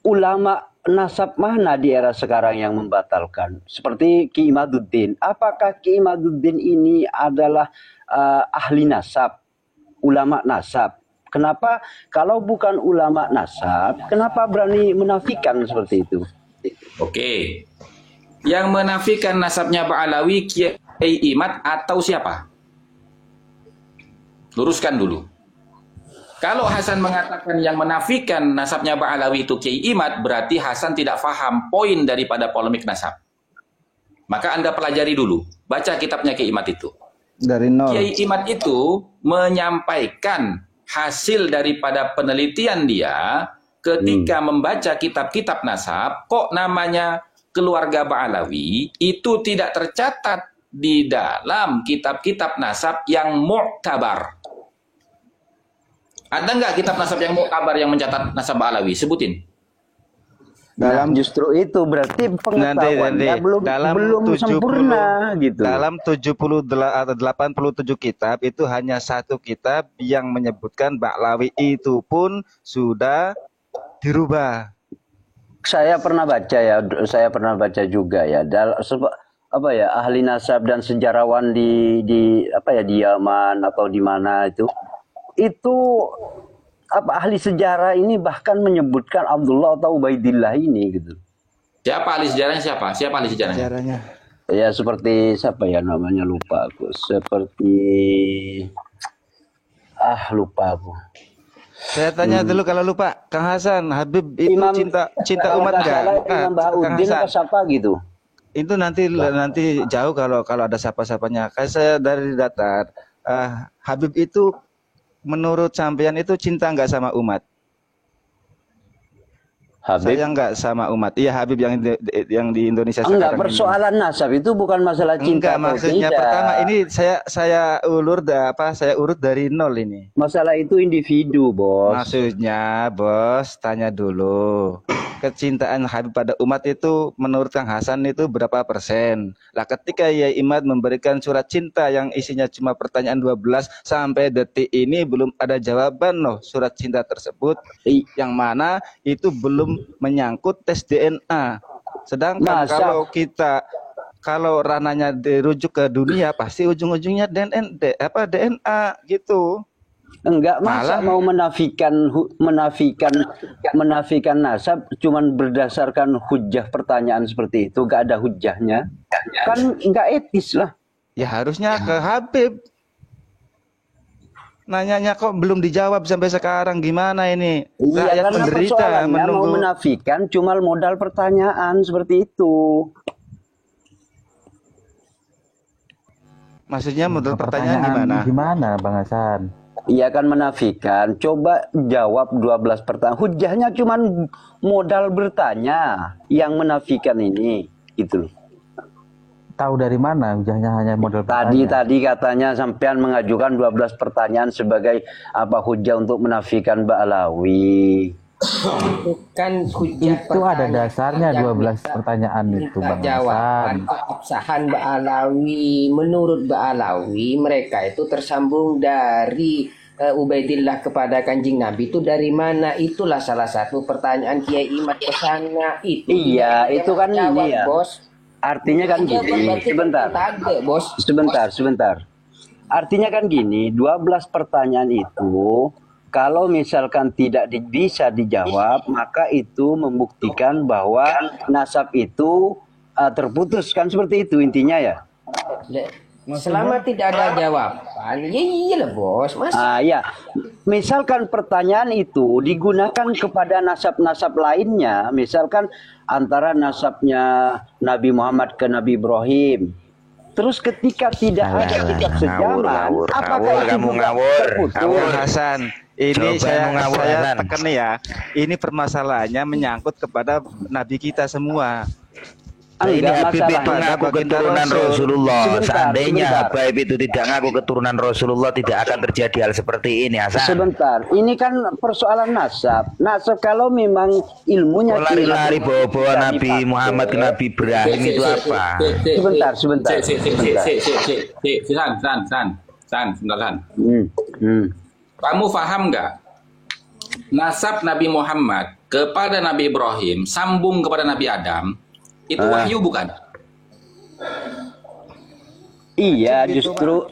Ulama nasab mana di era sekarang yang membatalkan? Seperti Ki Imaduddin. Apakah Ki Imaduddin ini adalah ahli nasab? Ulama nasab? Kenapa kalau bukan ulama nasab, kenapa berani menafikan seperti itu? Oke. Yang menafikan nasabnya Ba'alawi, Kiai Imad atau siapa? Luruskan dulu. Kalau Hasan mengatakan yang menafikan nasabnya Ba'alawi itu Kiai Imad, berarti Hasan tidak paham poin daripada polemik nasab. Maka Anda pelajari dulu. Baca kitabnya Kiai Imad itu. Dari nol. Kiai Imad itu menyampaikan hasil daripada penelitian dia ketika membaca kitab-kitab nasab, kok namanya keluarga Ba'alawi itu tidak tercatat di dalam kitab-kitab nasab yang mu'tabar. Ada nggak kitab nasab yang mu'tabar yang mencatat nasab Ba'alawi? Sebutin. Dalam justru itu berarti pengetahuannya belum sempurna gitu. Dalam 70 atau 87 kitab itu hanya satu kitab yang menyebutkan Ba'alawi itu pun sudah dirubah. Saya pernah baca juga ya. Ahli nasab dan sejarawan di Yaman atau di mana itu ahli sejarah ini bahkan menyebutkan Abdullah atau Ubaidillah ini gitu. Siapa ahli sejarahnya siapa? Siapa ahli sejarahnya? Ya seperti siapa ya namanya, lupa aku. Seperti lupa aku. Saya tanya dulu kalau lupa, Kang Hasan, Habib itu cinta umat enggak? Imam Bahauddin apa siapa gitu. Itu nanti jauh kalau ada siapa-siapanya. Kayak saya dari datar, Habib itu menurut sampean itu cinta enggak sama umat? Habib? Saya enggak sama umat. Iya, Habib yang di Indonesia sekarang. Enggak, persoalan nasab itu bukan masalah cinta. Enggak, maksudnya tidak. Pertama ini saya urut dari nol ini. Masalah itu individu, Bos. Maksudnya, Bos, tanya dulu. Kecintaan Habib pada umat itu menurut Kang Hasan itu berapa persen? Lah ketika Yai Imad memberikan surat cinta yang isinya cuma pertanyaan 12 sampai detik ini belum ada jawaban loh surat cinta tersebut, yang mana itu belum menyangkut tes DNA. Sedangkan kalau ranahnya dirujuk ke dunia pasti ujung-ujungnya DNA gitu. Enggak, masa mau menafikan nasab cuman berdasarkan hujah pertanyaan seperti itu, enggak ada hujahnya. Kan enggak etis lah. Ya harusnya ke Habib. Nanyanya kok belum dijawab sampai sekarang, gimana ini? Iya, Rakyat karena penderita persoalannya mau menunggu. menafikan cuma modal pertanyaan seperti itu. Maksudnya modal pertanyaan gimana? Gimana Bang Hasan? Iya kan menafikan. Coba jawab 12 pertanyaan. Hujahnya cuma modal bertanya yang menafikan ini, gitu loh. Tahu dari mana hujahnya hanya modal pertanyaan? Tadi katanya sampean mengajukan 12 pertanyaan sebagai apa hujah untuk menafikan Mbak Alawi. Bukan hujah Itu ada dasarnya 12 pertanyaan itu Bang jawaban Hasan. keabsahan Mbak Alawi. Menurut Mbak Alawi, mereka itu tersambung dari Ubaidillah kepada Kanjeng Nabi itu dari mana? Itulah salah satu pertanyaan Kiai Imad ke sana itu. Iya, itu kan jawab, ini ya. Bos. Artinya kan gini, sebentar. Bos. Sebentar. Artinya kan gini, 12 pertanyaan itu kalau misalkan tidak bisa dijawab, maka itu membuktikan bahwa nasab itu terputus, kan seperti itu intinya ya. Selama tidak ada jawaban, ya iyalah bos, mas. Ya, misalkan pertanyaan itu digunakan kepada nasab-nasab lainnya, misalkan antara nasabnya Nabi Muhammad ke Nabi Ibrahim. Terus ketika tidak ada kitab sejaman, apakah itu kamu ngawur? Hasan, ini saya tekan ya. Ini permasalahannya menyangkut kepada Nabi kita semua. Ini Habib itu ngaku keturunan Rasulullah. Seandainya Habib itu tidak ngaku keturunan Rasulullah, tidak akan terjadi hal seperti ini, Hasan. Sebentar, ini kan persoalan nasab. Nasab kalau memang ilmunya lari-lari bawa-bawa Nabi Muhammad ke Nabi Ibrahim itu apa? Sebentar. Sebentar. Kamu paham nggak? Nasab Nabi Muhammad kepada Nabi Ibrahim sambung kepada Nabi Adam. Itu wahyu bukan? Iya,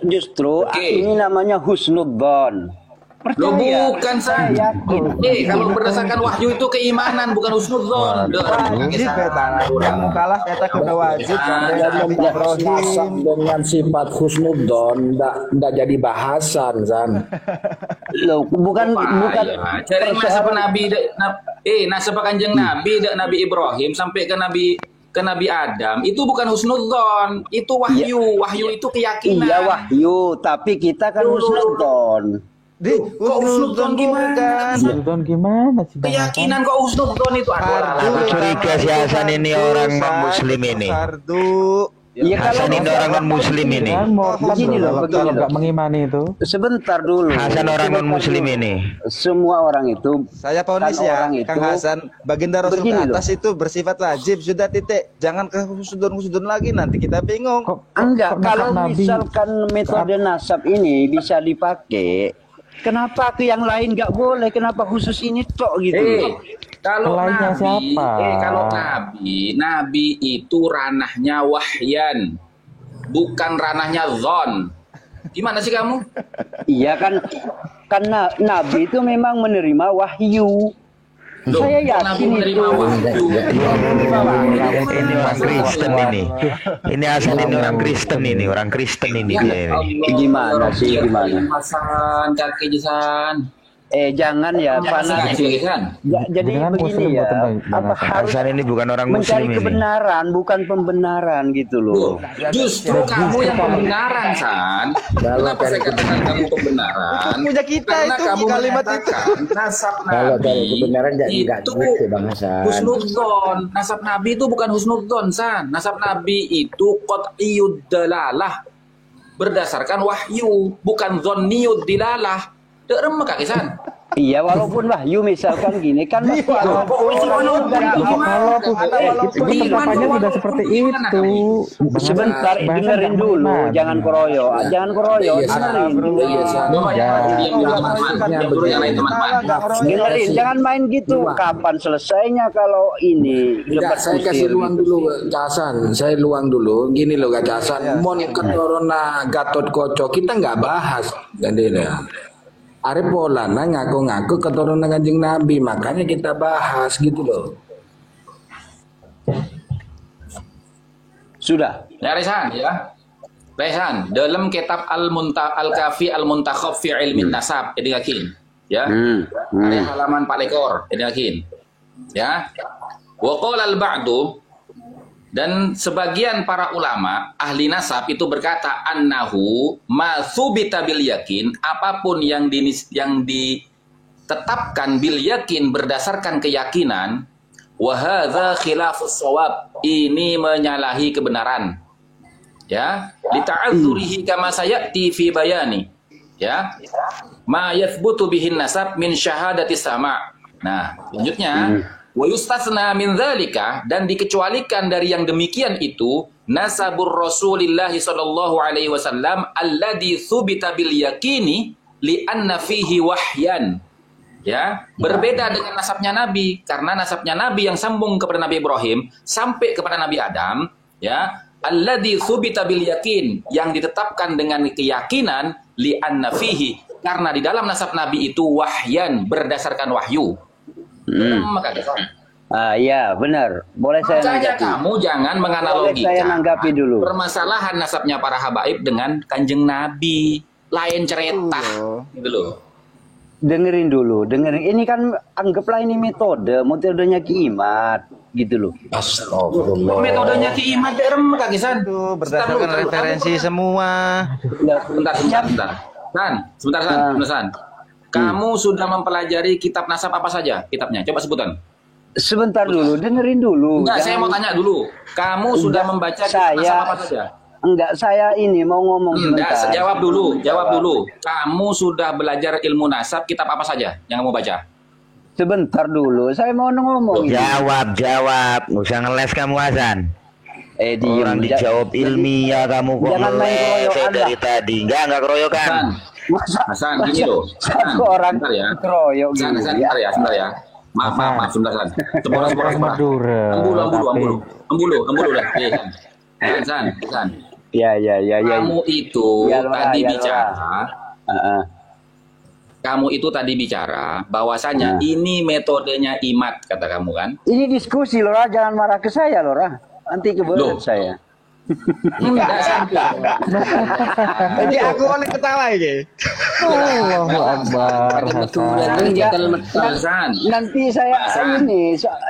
justru ini namanya husnudzon. Lo bukan saya. Kalau berdasarkan wahyu itu keimanan, bukan husnudzon. Yang kalah kata kita wajib Nabi Ibrahim dengan sifat husnudzon ndak jadi bahasan, Zan. Loh, bukan cari nasab Nabi nasab Kanjeng Nabi Nabi Ibrahim sampai ke Nabi Adam itu bukan husnudzon, itu wahyu. Wahyu itu keyakinan. Iya, wahyu, tapi kita kan husnudzon. Kok husnudzon gimana? Husnudzon gimana sih? Keyakinan kok husnudzon itu ada. Aku curiga si Hasan ini orang non-muslim ini. Hasan ini orang non-muslim ini. Begini loh, kalau nggak mengimani itu. Sebentar dulu. Hasan orang non-muslim ini. Semua orang itu. Saya ponis ya, Kang Hasan. Baginda Rasul ke atas itu bersifat wajib, sudah titik. Jangan ke husnudon lagi, nanti kita bingung. Enggak, kalau misalkan metode nasab ini bisa dipakai, kenapa ke yang lain nggak boleh? Kenapa khusus ini tok gitu? Kalau Nabi, kalau Nabi itu ranahnya wahyan, bukan ranahnya zon. Gimana sih kamu? Iya kan Nabi itu memang menerima wahyu. Loh, saya yakin itu. Ini orang Kristen ini. Ini Hasan ini orang Kristen ini, orang Kristen ini dia ini. Gimana sih, gimana? Hasan, kaki Hasan. Jangan ya, fanatik. Jadi begini ya, Hasan ini bukan orang muslim mencari kebenaran, bukan pembenaran gitu loh. Justru kamu yang pembenaran, San. Kenapa saya katakan kamu pembenaran? Punya kita karena itu kamu kalimat itu. Nasab Kalau dari kebenaran Nabi enggak itu gitu, Bang Hasan. husnudzon. Nasab Nabi itu bukan husnudzon, San. Nasab Nabi itu qat'iyud dalalah. Berdasarkan wahyu, bukan dhanniyud dilalah. Dek remek Kak Kisan. Iya, walaupun wahyu misalkan gini kan Walaupun penerapannya tidak seperti itu. Sebentar, dengerin dulu, jangan keroyo, dengerin, jangan main gitu. Kapan selesainya kalau ini? Saya kasih luang dulu, Hasan. Saya luang dulu. Gini loh, Kak Hasan. Mon ketorona Gatot Koco kita nggak bahas, jadi ya. Arif Maulana ngaku-ngaku keturunan Kanjeng Nabi, makanya kita bahas gitu loh. Sudah. Ya Rehan ya. Rehan, dalam kitab Al-Kafi Al-Muntakhab fi Ilmin Nasab, ini yakin. Ya. Ada halaman 4 lekor, ini yakin. Ya. Wa qala al-ba'du, dan sebagian para ulama ahli nasab itu berkata annahu ma tsubita bil yakin, apapun yang ditetapkan bil yakin berdasarkan keyakinan, wa hadza khilafus shawab, ini menyalahi kebenaran. Ya, li ta'adzurihi kama sayati fi bayani. Ya. Ma yathbutu bihin nasab min syahadati sama'. Nah, selanjutnya wa yustasna min dzalika, dan dikecualikan dari yang demikian itu nasabur Rasulillah sallallahu alaihi wasallam alladzi tsubita bil yaqini li anna fihi wahyan. Ya, berbeda dengan nasabnya Nabi, karena nasabnya Nabi yang sambung kepada Nabi Ibrahim sampai kepada Nabi Adam, ya, alladzi tsubita bil yaqin, yang ditetapkan dengan keyakinan, li anna fihi, karena di dalam nasab Nabi itu wahyan, berdasarkan wahyu. Maka ya benar. Boleh saya makanya nanggapi? kamu jangan menganalogikan saya nanggapi dulu permasalahan nasabnya para habaib dengan Kanjeng Nabi, lain cerita gitu loh. Dengerin dulu, dengerin. Ini kan anggaplah ini metodenya Ki Imat gitu loh. Astagfirullah. Metodenya Ki Imat Kak Kisan. Berdasarkan referensi semua. Sebentar. Kamu sudah mempelajari kitab nasab apa saja kitabnya? Coba sebutan. Sebentar dulu, dengerin dulu. Enggak, saya mau tanya dulu. Kamu sudah membaca kitab nasab apa saja? Enggak, saya ini mau ngomong sebentar. Enggak, jawab dulu. Kamu sudah belajar ilmu nasab kitab apa saja yang kamu baca? Sebentar dulu, saya mau ngomong. Jawab. Nggak usah ngeles kamu, Hasan. Orang dijawab ilmiah, kamu kok ngeles dari tadi. Enggak keroyokan. Hasan, gini loh. Satu orang keroyok gitu. Hasan, sebentar ya. Maaf, sebentar. Sebentar. Embulu dah. Hasan. Ya. Kamu itu Kamu itu tadi bicara bahwasanya ini metodenya Imat, kata kamu kan? Ini diskusi, Lora, jangan marah ke saya, Lora. Nanti kebelet saya. Enggak sampai. Jadi aku oleh ketawa ini. Allahu Akbar. Nanti saya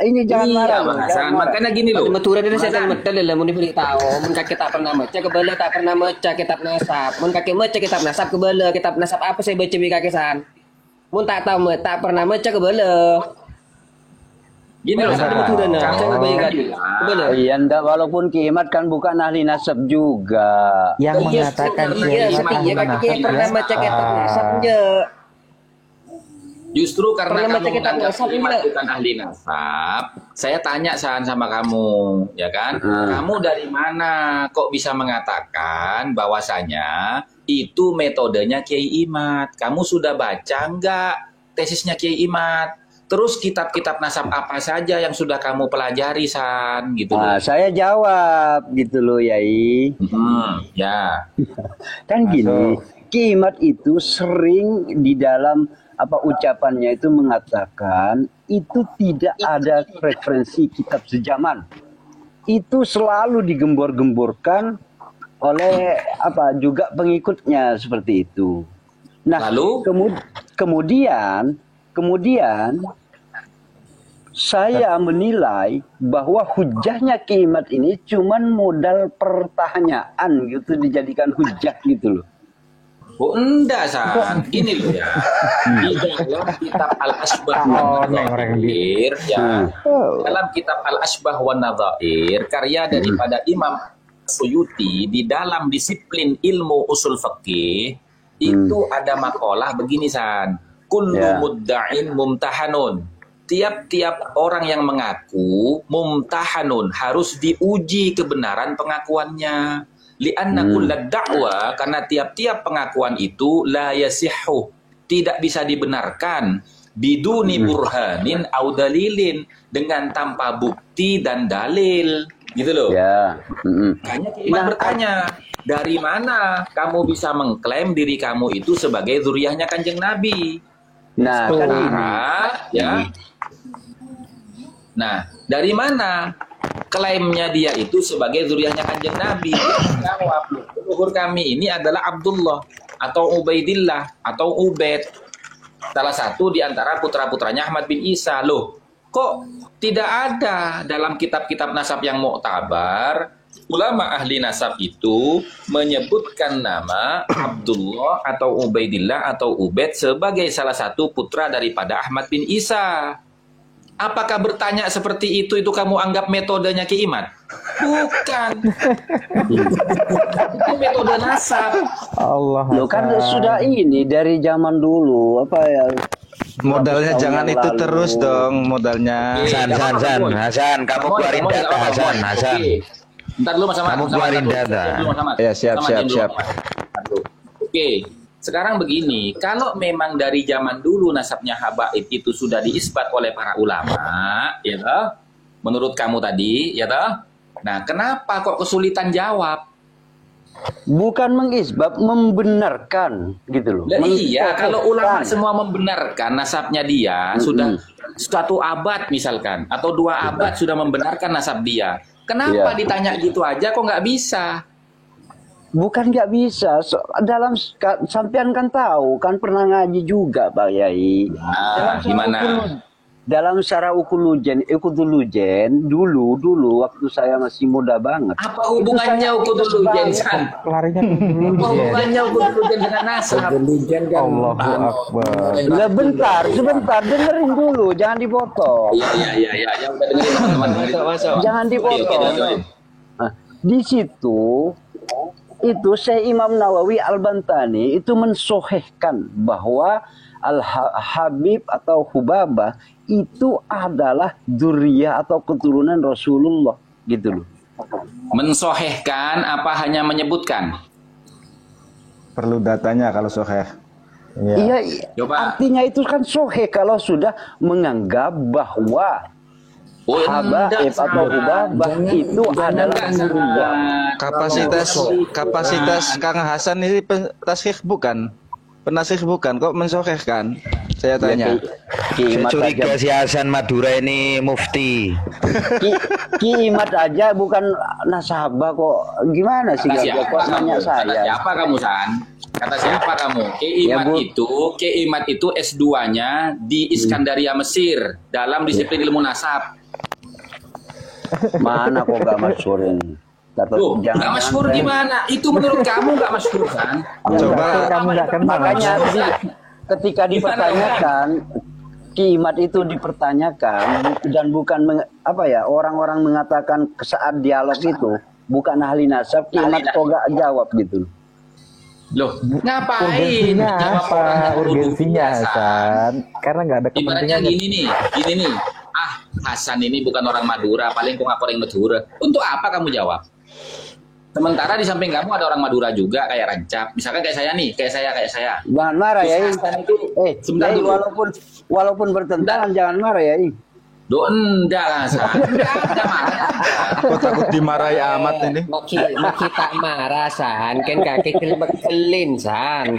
ini jangan marah. Makanya gini loh. Matura dari saya metal lah, mun dipilih tahu, mun kakek tak pernah baca kebala, tak pernah baca kitab nasab. Mun kakek baca kitab nasab kebala, kitab nasab apa saya baca bi kakesan. Mun tak tahu, tak pernah baca kebala. Gini loh, iya, enggak, walaupun Ki Imat kan bukan ahli nasab juga. Yang mengatakan pernah baca kitab nasab aja. Justru karena kamu menganggap Imat bukan ahli nasab, saya tanya sama kamu, ya kan? Kamu dari mana kok bisa mengatakan bahwasanya itu metodenya Kiai Imat? Kamu sudah baca enggak tesisnya Kiai Imat? Terus kitab-kitab nasab apa saja yang sudah kamu pelajari, San? Gitu. Saya jawab gitu loh, Yai. Ya. Kan gini, Ki Imat itu sering di dalam ucapannya itu mengatakan itu tidak ada referensi kitab sejaman. Itu selalu digembor-gemborkan oleh juga pengikutnya seperti itu. Nah, lalu kemudian saya menilai bahwa hujahnya Ki Imat ini cuman modal pertanyaan gitu, dijadikan hujah gitu loh. Oh enggak, San. Ini loh ya. Di dalam kitab Al-Asbah wa Nadhair, ya. Dalam kitab Al-Asbah wa Nadhair, karya daripada Imam Suyuti, di dalam disiplin ilmu usul fikih itu ada makalah begini, San. Kullu mudda'in mumtahanun. Tiap-tiap orang yang mengaku mumtahanun, harus diuji kebenaran pengakuannya. Li'anna kullad da'wa, karena tiap-tiap pengakuan itu la yasihhu, tidak bisa dibenarkan biduni burhanin au dalilin, dengan tanpa bukti dan dalil, gitu loh. Makanya Iman bertanya, dari mana kamu bisa mengklaim diri kamu itu sebagai zuriyahnya Kanjeng Nabi? Nah, kan ini. Ya. Nah, dari mana klaimnya dia itu sebagai zuriyahnya Kanjeng Nabi? Dia jawab, leluhur kami ini adalah Abdullah atau Ubaidillah atau Ubaid, salah satu di antara putra-putranya Ahmad bin Isa. Loh, kok tidak ada dalam kitab-kitab nasab yang muktabar ulama ahli nasab itu menyebutkan nama Abdullah atau Ubaidillah atau Ubaid sebagai salah satu putra daripada Ahmad bin Isa? Apakah bertanya seperti itu kamu anggap metodenya Ki Imad? Bukan. Itu metode nasab. Allah. Loh kan sudah ini dari zaman dulu apa ya? Modalnya jangan itu lalu. terus dong modalnya. Hasan, kamu keluarin data Hasan. Ntar dulu Mas Ahmad. Kamu keluarin data. Ya siap. Oke. Sekarang begini, kalau memang dari zaman dulu nasabnya habaib itu sudah diisbat oleh para ulama, ya toh? Menurut kamu tadi, ya toh? Nah, kenapa kok kesulitan jawab? Bukan mengisbab, membenarkan gitu loh. Iya, kalau ulama semua membenarkan nasabnya dia sudah 1 abad misalkan atau 2 abad sudah membenarkan nasab dia. Kenapa ditanya gitu aja kok nggak bisa? Bukan nggak bisa, dalam sampean kan tahu, kan pernah ngaji juga Pak Yai. Gimana? Dalam syarah ukulujen dulu waktu saya masih muda banget. Apa hubungannya ukulujen, San? Larinya ke Apa hubungannya ukulujen dengan nasab? Allahu Akbar. Sebentar, dengerin dulu, jangan dipotong. Iya, ya udah dengerin teman-teman. Jangan dipotong. Nah, di situ itu Syekh Imam Nawawi Al-Bantani itu mensohehkan bahwa Al-Habib atau Hubabah itu adalah dzurriyyah atau keturunan Rasulullah gitu loh. Mensohehkan apa hanya menyebutkan? Perlu datanya kalau soheh. Iya, artinya itu kan soheh kalau sudah menganggap bahwa habaib atau hubabah itu adalah dzurriyyah. Kapasitas Kang Hasan ini taskhih bukan? Penasih bukan, kok mensohehkan? Saya tanya. Saya curiga si Hasan Madura ini mufti. Ki Imad aja bukan nasabah kok. Gimana sih kok nanya saya? Kata siapa kamu, San? Kata siapa kamu? Ki Imad itu S2-nya di Iskandaria Mesir dalam disiplin ilmu nasab. Mana kok gak masyhurin? Loh, gak masyhur gimana? Itu menurut kamu gak masyhur kan? Coba kamu gak kenal. Makanya ketika dipertanyakan Ki Imad itu dipertanyakan dan bukan orang-orang mengatakan saat dialog itu bukan ahli nasab, Ki Imad kok gak jawab gitu. Loh, ngapain? Urgensinya Hasan? Karena nggak ada kepentingan. Ibaratnya gini nih. Hasan ini bukan orang Madura, paling kok ngaku orang Madura. Untuk apa kamu jawab? Sementara di samping kamu ada orang Madura juga kayak Rancap. Misalkan kayak saya nih, kayak saya. Jangan marah ya. Sebentar dulu. Walaupun bertentangan jangan marah ya. Enggak lah, San. Enggak marah. Kok takut dimarahi amat ini? Maki tak marah, San. Kan kaki kelin, San.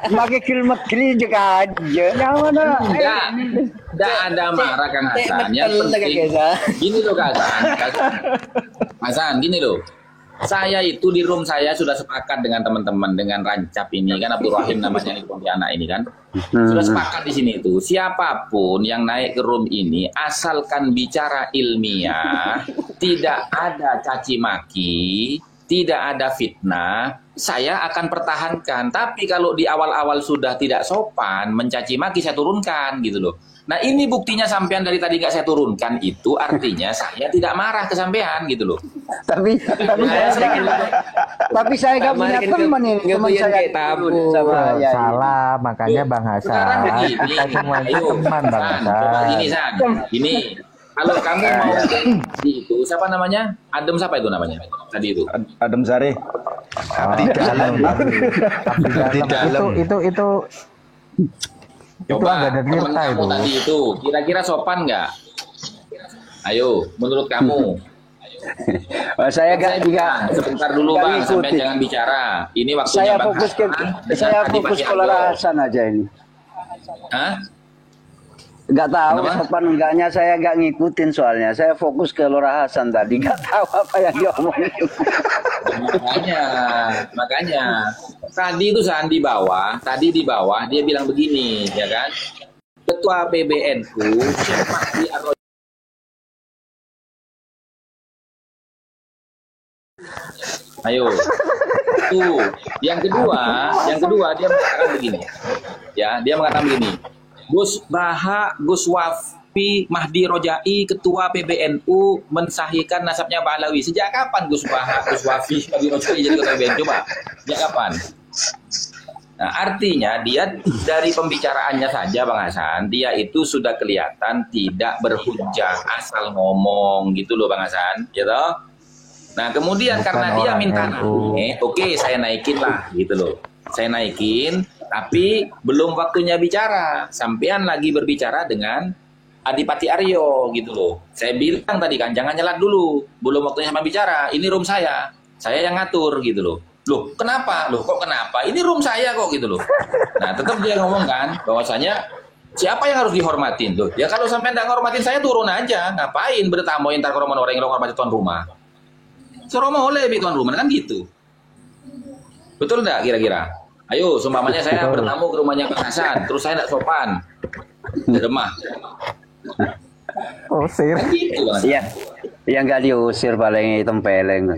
Maki kelin juga aja. Enggak ada marah Kang Hasan. Yang penting gini loh Kang Hasan, gini loh. Saya itu di room saya sudah sepakat dengan teman-teman, dengan Rancap ini kan, Abdul Rahim namanya nih Pontianak ini kan. Sudah sepakat di sini itu, siapapun yang naik ke room ini asalkan bicara ilmiah, tidak ada caci maki, tidak ada fitnah, saya akan pertahankan. Tapi kalau di awal-awal sudah tidak sopan, mencaci maki, saya turunkan gitu loh. Nah ini buktinya sampean dari tadi nggak saya turunkan, itu artinya saya tidak marah ke sampean gitu loh. Tapi saya nggak punya teman ini, teman saya tabu. Salah, makanya Bang Hasan. Sekarang begini, teman Bang Hasan. Gini San, gini. Kalau kamu mau di itu, siapa namanya? Adem siapa itu namanya? Tadi itu. Adem Zare. Abdi dalam. Itu Coba teman kamu tadi itu kira-kira sopan nggak? Ayo, menurut kamu Saya Saya gak bilang, sebentar dulu gak Bang, sampai ngikutin. jangan bicara. Ini waktunya Saya Bang fokus ke Hasan dengan saya Adipati fokus ke Aryo. Lora Hasan aja ini. Hah? Gak tahu Kenapa? sopan enggaknya, saya gak ngikutin soalnya. Saya fokus ke Lora Hasan tadi, gak tahu apa yang diomongin. Makanya tadi itu Sandi tadi di bawah dia bilang begini, ya kan? Ketua PBNU Syekh Mahdi Aryo. Ayo. Tuh, yang kedua dia mengatakan begini. Ya, dia mengatakan begini. Gus Wafi Mahdi Rojai Ketua PBNU mensahihkan nasabnya Ba'alawi. Sejak kapan Gus Wafi Mahdi Rojai jadi ketua PBNU? Coba. Sejak kapan? Nah, artinya dia dari pembicaraannya saja Bang Hasan, dia itu sudah kelihatan tidak berhujah, asal ngomong gitu loh Bang Hasan, gitu. Nah, kemudian Bukan karena dia orang minta NU. naik, oke saya naikin lah gitu loh. Saya naikin, tapi belum waktunya bicara. Sampean lagi berbicara dengan Adipati Aryo gitu loh. Saya bilang tadi kan jangan nyelat dulu, belum waktunya sama bicara. Ini room saya yang ngatur gitu loh. Loh, kenapa? Loh, kok kenapa? Ini room saya kok gitu loh. Nah, tetap dia ngomong kan bahwasanya siapa yang harus dihormatin tuh? Ya kalau sampai nggak ngormatin saya turun aja. Ngapain bertamu entar ke rumah orang yang hormati tuan rumah? Seroma oleh tuan rumah kan gitu. Betul nggak kira-kira? Ayo, seumpamanya saya bertamu ke rumahnya Kang Hasan, terus saya nggak sopan, demah. Usir. Gitu, Bang. Iya. Yang gak diusir paling tempeleng.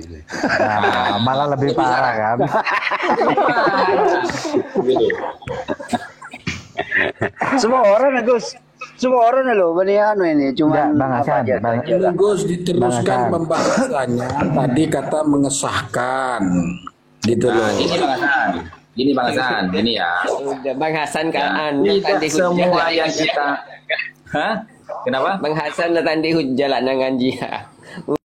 Nah, malah lebih parah kan. Gitu. Semua orang Gus, semua orang loh ini cuma Bang Hasan, Ini Gus diteruskan Bang Hasan. pembahasannya. Tadi kata mengesahkan, gitu Nah, loh. ini Bang Hasan, ini ya. Udah Bang Hasan kan Tidak tadi semua yang kita, hah? Kenapa? Bang Hasan tadi hujjah lah nangan jia.